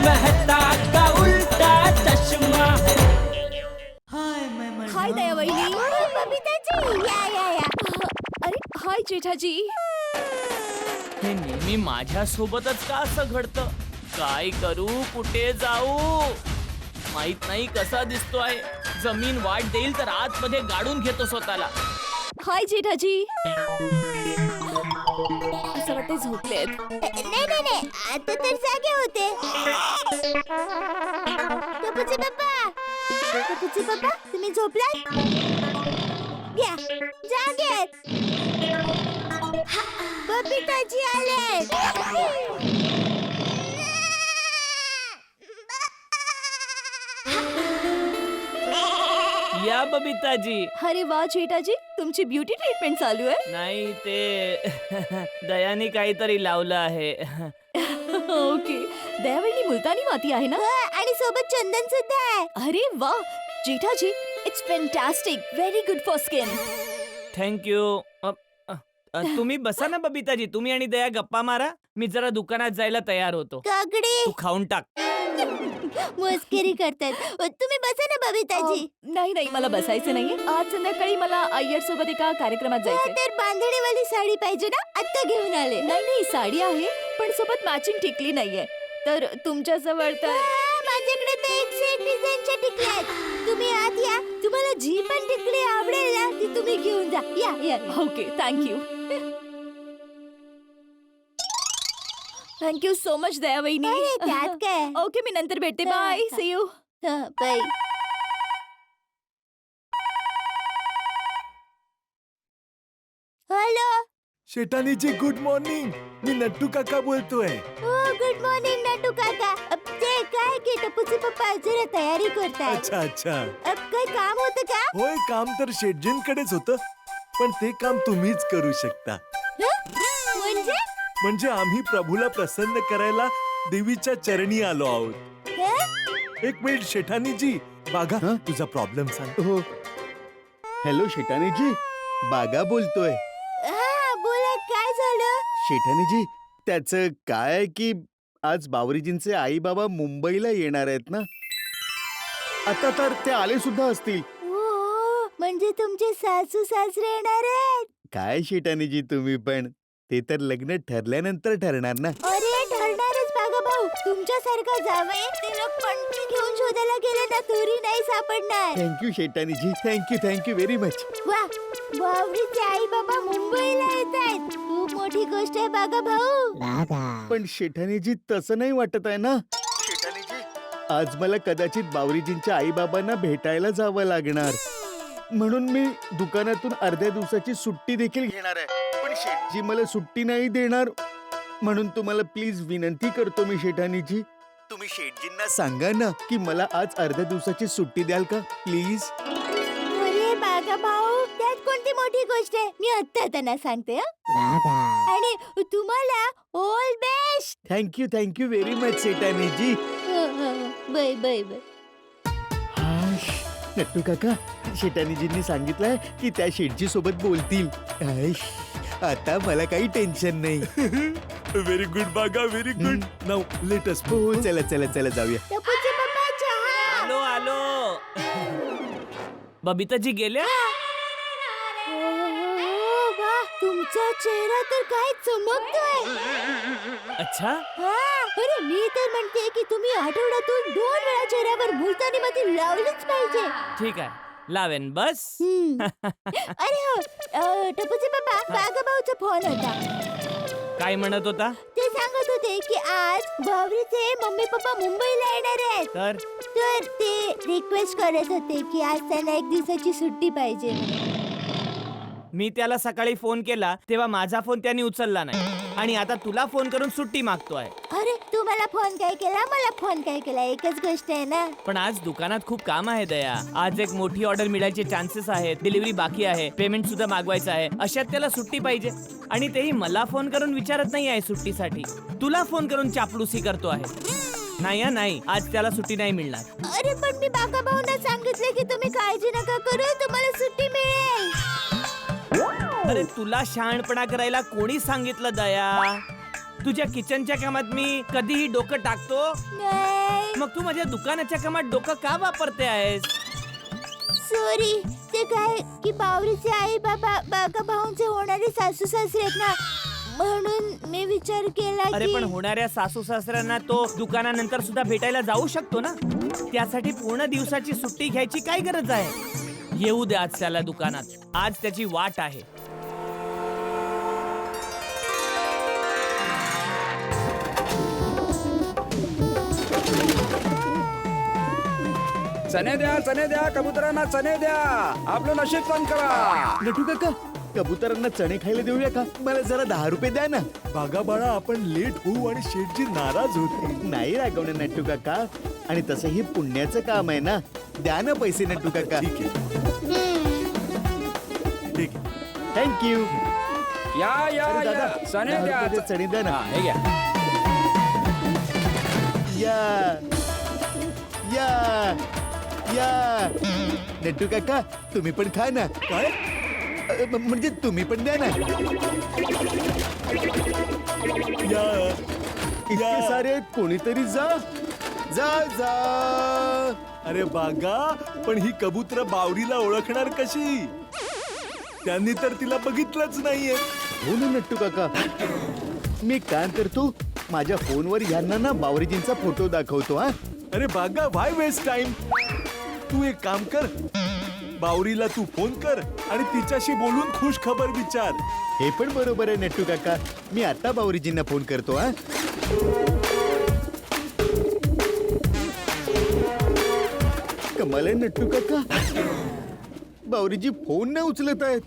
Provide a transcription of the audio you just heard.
मेहता का उल्टा चष्मा. हाय दया वहिनी. बबिताजी या. अरे हाय जेठाजी. हे नेहमी माझ्या सोबतच का असं घडतं? काय करू, कुठे जाऊ, माहित नाही कसा दिसतोय. जमीन वाट देईल तर आतमध्ये गाडून घेतो स्वतःला. हाय जेठाजी. असं वाटतं झोपलेत. नाही आता तर जागे होते. टपूचे पप्पा तुम्ही झोपलात? घ्या जागेत. बबिताजी आले. या बबिताजी. अरे वा जेठाजी, तुमची ब्युटी ट्रीटमेंट चालू आहे. नाही ते दयाने काहीतरी लावलं आहे. ओके. दया वहिनी मुलतानी माती आहे ना? आणि सोबत चंदन सुद्धा आहे. अरे वा Jethaji, it's fantastic. Very good for skin. Thank you. तुम्ही बसा ना बबिताजी. तुम्ही आणि दया गप्पा मारा. मी जरा दुकानात जायला तयार होतो. काकडे तू खाऊन टाक. मस्करी करतात. तुम्ही बसा ना बबिताजी. नाही मला बसायचं नाहीये. आज संध्याकाळी मला अय्यर सोबत एका कार्यक्रमात जायचंय. तर बांधणीवाली साडी पाहिजे ना, आता घेऊन आले. नाही साडी आहे पण सोबत मॅचिंग टिकली नाहीये. तर तुमच्या जवळ तर माझ्याकडे तर एक से एक डिझाईनच्या टिकल्या आहेत. तुम्ही आत या. तुम्हाला जी पण टिकली आवडेल ना ती तुम्ही घेऊन जा. या. Okay thank you. Thank you so much Daya वहिनी. अरे, त्यात काय. ओके मी नंतर भेटते. Bye. See you. Bye. Hello. शेटानीजी गुड मॉर्निंग. मी नट्टू काका बोलतोय. हो गुड मॉर्निंग नटू काका. ते काय की टपूचे पप्पा जरा तयारी करतायत. अच्छा. काय काम होतं का? होय, काम तर शेटजींकडेच होतं, पण ते काम तुम्हीच करू शकता. म्हणजे आम्ही प्रभूला प्रसन्न करायला देवीच्या चरणी आलो आहोत. एक मिनिट शेठानीजी, बागा तुझा प्रॉब्लेम सांग. हो. हॅलो शेठानीजी, बागा बोलतोय. हा बोला काय झालं? शेठानीजी, त्याचं काय आहे की आज बावरीजींचे आई बाबा मुंबईला येणार आहेत ना. आता तर ते आले सुद्धा असतील. हो म्हणजे तुमचे सासू सासरे येणार आहेत. काय शेठानीजी तुम्ही पण, ते तर लग्न ठरल्यानंतर ठरणार ना. अरे ठरणारच बागा भाऊ. तुमच्यासारखा जावई ते लोक पण घेऊन शोधायला गेले ना तरी नाही सापडणार. थँक्यू शेठानीजी. Thank you very much. वा बावरीचे आई बाबा मुंबईला येत आहेत. खूप मोठी गोष्ट आहे बागा भाऊ. पण शेठानीजी तसं नाही वाटत आहे ना. शेठानीजी, आज मला कदाचित बावरीजींच्या आई बाबांना भेटायला जावं लागणार. म्हणून मी दुकानातून अर्ध्या दिवसाची सुट्टी देखील घेणार आहे. पण शेठजी मला सुट्टी नाही देणार. म्हणून तुम्हाला प्लीज विनंती करतो मी शेठानीजी, तुम्ही शेठजींना सांगा ना की मला आज अर्ध्या दिवसाची सुट्टी द्याल का प्लीज. अरे बागा भाऊ त्यात कोणती मोठी गोष्ट आहे. मी आत्ता त्यांना सांगते. आणि तुम्हाला all best. Thank you very much शेठानीजी. बाय. नट्टू काका, शेठानीजींनी सांगितलंय की त्या शेठजी सोबत बोलतील. आता मला काही टेन्शन नाही. व्हेरी गुड बागा, very good. Now let us. हो चला जाऊया. टपूचे पप्पा चहा. आलो. बबिताजी गेल्या. वा तुमचा चेहरा तर काय चमकतोय. अच्छा. अरे मी तर म्हणते की तुम्ही आठवड्यातून 2 वेळा चेहऱ्यावर मुलतानी माती लावलीच पाहिजे. ठीक आहे लावेन बस. अरे हो टपूचे पप्पा बागा भाऊचा फोन होता. काय म्हणत होता? ते सांगत होते की आज बावरीचे मम्मी पप्पा मुंबईला येणार आहेत. तर ते रिक्वेस्ट करत होते की आज त्यांना 1 दिवसाची सुट्टी पाहिजे. मी त्याला सकाळी फोन केला तेव्हा माझा फोन त्यांनी उचलला नाही आणि आता तुला फोन करून सुट्टी मागतोय. अरे तू मला फोन काय केला, मला फोन काय केला, एकच गोष्ट आहे ना. पण आज दुकानात खूप काम आहे दया. आज एक मोठी ऑर्डर मिळायचे चान्सेस आहेत. डिलिव्हरी बाकी आहे. पेमेंट सुद्धा मागवायचं आहे. अशात त्याला सुट्टी पाहिजे आणि तेही मला फोन करून विचारत नाही आहे सुट्टीसाठी. तुला फोन करून चापलूसी करतो आहे. नाही आज त्याला सुट्टी नाही मिळणार. अरे पण मी बागा भाऊंना सांगितले की तुम्ही काळजी नका करू, तुम्हाला सुट्टी मिळेल. अरे तुला शहाणपणा करायला कोणी सांगितलं दया? तुझ्या किचनच्या कामात मी कधीही डोकं टाकतो? नाही मग तू माझ्या दुकानाच्या कामात डोकं का वापरते आहेस? सॉरी. ते काय की बावरीचे आई बाबा बागा भाऊंचे होणारे सासू सासरे आहेत ना, म्हणून मी विचार केला अरे की पण होणाऱ्या सासू सासऱ्यांना तो दुकानानंतर सुद्धा भेटायला जाऊ शकतो ना. त्यासाठी पूर्ण दिवसाची सुट्टी घ्यायची काय गरज आहे? येऊ दे आज त्याला दुकानात. आज त्याची वाट आहे. चणे द्या कबुतरांना चणे द्या. आपलं नशीब पण करा. नटू काका, कबुतरांना चणे खायला देऊया का? मला जरा 10 रुपये द्या ना. बागा बाळा, आपण लेट होऊ आणि शेठजी नाराज होतील. नाही रागवणे नटू काका, आणि तसंही पुण्याचं काम आहे ना. द्या ना पैसे नटू काका. ठीक आहे, ठीक आहे. थँक्यू. या या दादा, या चणे 10 द्या. रुपयाचे चणे द्या ना. हा, हे घ्या. या या या नटू काका, तुम्ही पण खा ना. काय? म्हणजे तुम्ही पण द्या ना. या इतके सारे आहेत, कोणीतरी जा जा जा. अरे बागा, पण ही कबूतर बावरीला ओळखणार कशी? त्यांनी तर तिला बघितलंच नाहीये. हो ना नट्टू काका, मी एक काम करतो, माझ्या फोनवर यांना ना बावरीजींचा फोटो दाखवतो. हा, अरे बागा, व्हाय वेस्ट टाइम? तू एक काम कर, बावरीला तू फोन कर आणि तिच्याशी बोलून खुश खबर विचार. हे पण बरोबर आहे नट्टू काका. मी आता बावरीजींना फोन करतो. हा, कमाल आहे नट्टू काका, बावरीजी फोन नाही उचलत आहेत.